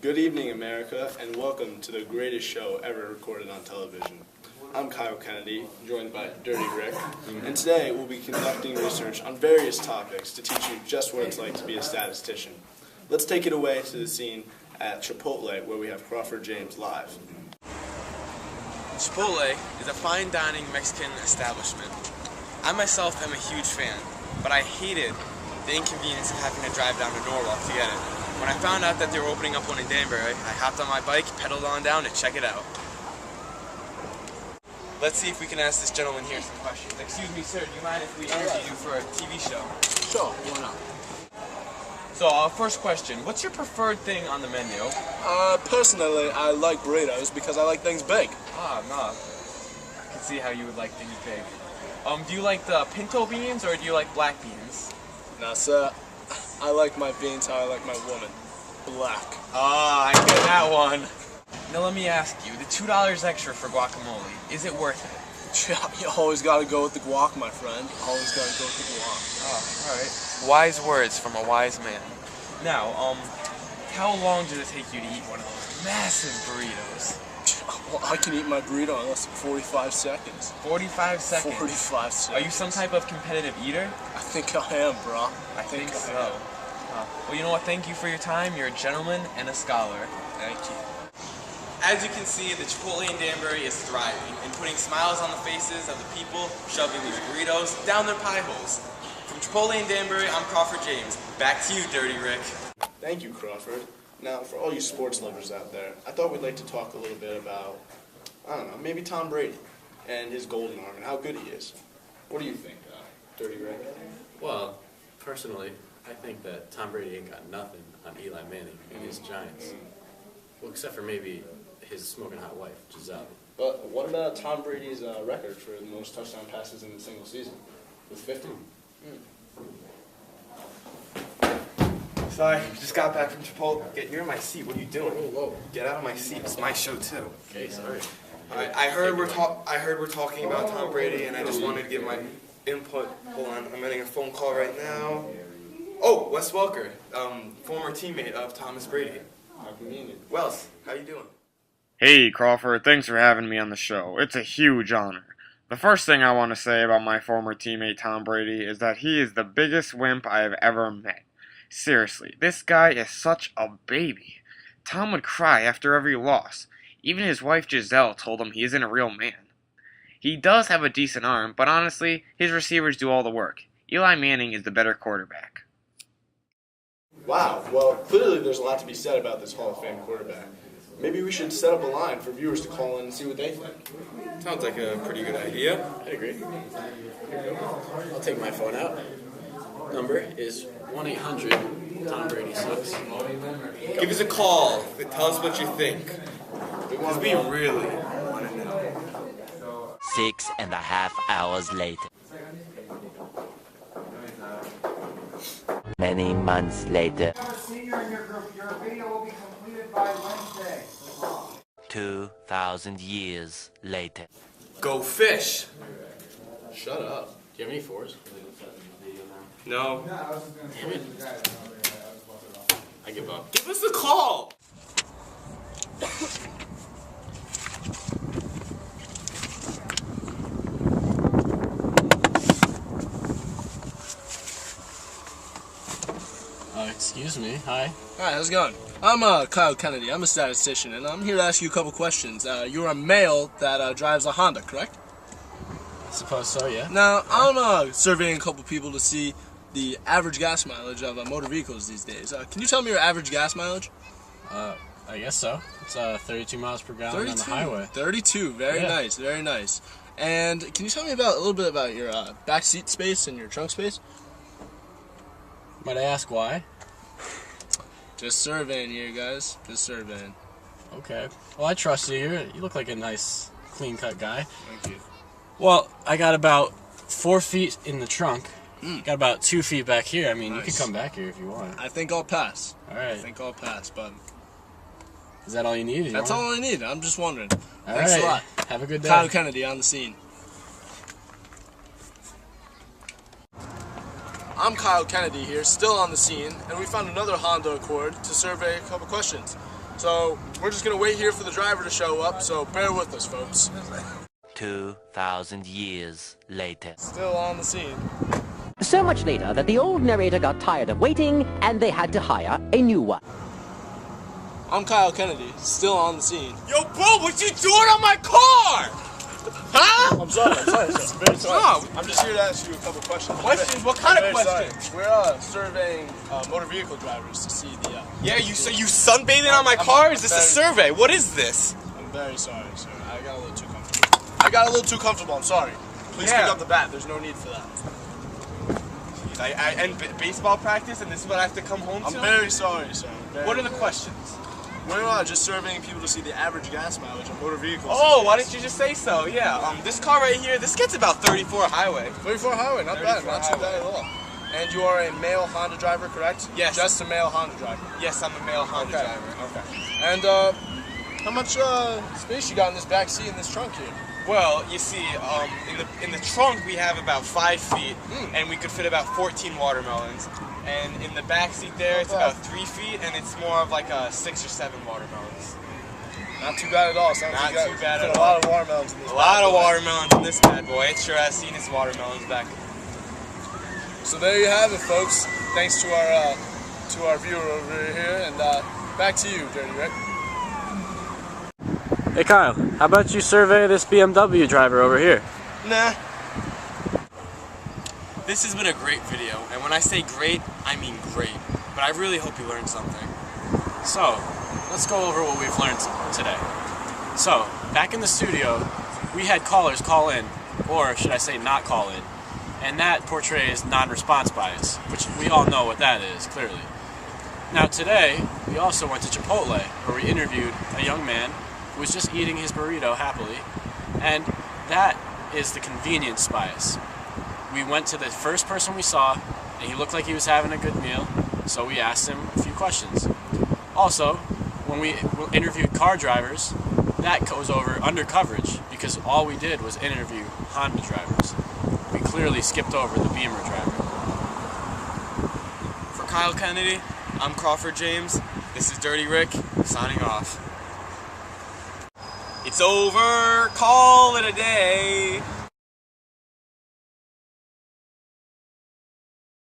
Good evening, America, and welcome to the greatest show ever recorded on television. I'm Kyle Kennedy, joined by Dirty Rick, and today we'll be conducting research on various topics to teach you just what it's like to be a statistician. Let's take it away to the scene at Chipotle, where we have Crawford James live. Chipotle is a fine dining Mexican establishment. I myself am a huge fan, but I hated the inconvenience of having to drive down to Norwalk to get it. When I found out that they were opening up one in Danbury, I hopped on my bike, pedaled on down to check it out. Let's see if we can ask this gentleman here some questions. Excuse me, sir, do you mind if we interview you for a TV show? Sure, why not? So, first question, what's your preferred thing on the menu? Personally, I like burritos because I like things big. Ah, no. I can see how you would like things big. Do you like the pinto beans or do you like black beans? Now, sir, I like my beans how I like my woman. Black. Ah, I get that one. Now let me ask you, the $2 extra for guacamole, is it worth it? You always gotta go with the guac, my friend. Always gotta go with the guac. Oh, alright. Wise words from a wise man. Now, how long does it take you to eat one of those massive burritos? Well, I can eat my burrito in less than 45 seconds. 45 seconds? 45 seconds. Are you some type of competitive eater? I think I am, bro. I think so. Well, you know what? Thank you for your time. You're a gentleman and a scholar. Thank you. As you can see, the Chipotle in Danbury is thriving and putting smiles on the faces of the people shoving these burritos down their pie holes. From Chipotle in Danbury, I'm Crawford James. Back to you, Dirty Rick. Thank you, Crawford. Now, for all you sports lovers out there, I thought we'd like to talk a little bit about, I don't know, maybe Tom Brady and his golden arm and how good he is. What do you think, Dirty Rick? Well, personally, I think that Tom Brady ain't got nothing on Eli Manning and his Giants. Well, except for maybe his smoking hot wife, Giselle. But what about Tom Brady's record for the most touchdown passes in a single season, with 50? Sorry, just got back from Chipotle. You're in my seat. What are you doing? Whoa. Get out of my seat. It's my show too. Okay, sorry. I heard we're talking about Tom Brady, and I just wanted to give my input. Hold on, I'm getting a phone call right now. Oh, Wes Welker, former teammate of Thomas Brady. How convenient. Wells, how you doing? Hey Crawford, thanks for having me on the show. It's a huge honor. The first thing I want to say about my former teammate Tom Brady is that he is the biggest wimp I have ever met. Seriously, this guy is such a baby. Tom would cry after every loss. Even his wife Giselle told him he isn't a real man. He does have a decent arm, but honestly, his receivers do all the work. Eli Manning is the better quarterback. Wow, well, clearly there's a lot to be said about this Hall of Fame quarterback. Maybe we should set up a line for viewers to call in and see what they think. Sounds like a pretty good idea. I agree. I'll take my phone out. Number is 1-800 Tom Brady sucks. Give us a call. Tell us what you think. Because we really want to know. 6.5 hours later. Many months later. Senior in your group, your video will be completed by Wednesday. 2,000 years later. Go fish. Shut up. Do you have any fours? No. Damn it. I give up. Give us a call. Excuse me. Hi. Hi, how's it going? I'm Kyle Kennedy. I'm a statistician, and I'm here to ask you a couple questions. You're a male that drives a Honda, correct? I suppose so, yeah. Now, I'm surveying a couple people to see the average gas mileage of motor vehicles these days. Can you tell me your average gas mileage? I guess so. It's 32 miles per gallon on the highway. 32. Very nice. Very nice. And can you tell me a little bit about your back seat space and your trunk space? Might I ask why? Just surveying here, guys. Just surveying. Okay. Well, I trust you. You look like a nice, clean-cut guy. Thank you. Well, I got about 4 feet in the trunk. Got about 2 feet back here. I mean, Nice. You can come back here if you want. I think I'll pass. All right. I think I'll pass, but Is that all you need? that's all I need. I'm just wondering. All Thanks right. a lot. Have a good day. Kyle Kennedy on the scene. I'm Kyle Kennedy here, still on the scene, and we found another Honda Accord to survey a couple questions. So we're just gonna wait here for the driver to show up, so bear with us, folks. 2,000 years later. Still on the scene. So much later that the old narrator got tired of waiting and they had to hire a new one. I'm Kyle Kennedy, still on the scene. Yo, bro, what you doing on my car? Huh? I'm sorry, sir. Very sorry. No. I'm just here to ask you a couple questions. Questions? What kind of I'm very sorry. questions? We're surveying motor vehicle drivers to see the... Yeah, you say you sunbathing on my car? Is this a survey? What is this? I'm very sorry, sir. I got a little too comfortable. I'm sorry. Please Yeah. pick up the bat. There's no need for that. I end baseball practice and this is what I have to come home I'm to? very sorry, sir. What are the questions? We're just surveying people to see the average gas mileage of motor vehicles. Oh, why didn't you just say so? Yeah, this car right here, this gets about 34 highway. 34 highway, not bad. 34 Not too bad at all. And you are a male Honda driver, correct? Yes. Just a male Honda driver. Yes, I'm a male Honda Okay. driver. Okay. And how much space you got in this back seat in this trunk here? Well, you see, in the trunk we have about 5 feet, and we could fit about 14 watermelons. And in the back seat there, it's about 3 feet, and it's more of like 6 or 7 watermelons. Not too bad at all. Sounds Not like too bad fit at a all. lot of watermelons in this. A lot bad of boy. watermelons in this bad boy. It sure has seen its watermelons back. So there you have it, folks. Thanks to our viewer over here, and back to you, Dirty Rick. Hey Kyle, how about you survey this BMW driver over here? Nah. This has been a great video, and when I say great, I mean great. But I really hope you learned something. So, let's go over what we've learned today. So, back in the studio, we had callers call in, or should I say not call in, and that portrays non-response bias, which we all know what that is, clearly. Now today, we also went to Chipotle, where we interviewed a young man who was just eating his burrito happily, and that is the convenience bias. We went to the first person we saw, and he looked like he was having a good meal, so we asked him a few questions. Also, when we interviewed car drivers, that goes over under coverage, because all we did was interview Honda drivers. We clearly skipped over the Beamer driver. For Kyle Kennedy, I'm Crawford James. This is Dirty Rick, signing off. It's over, call it a day.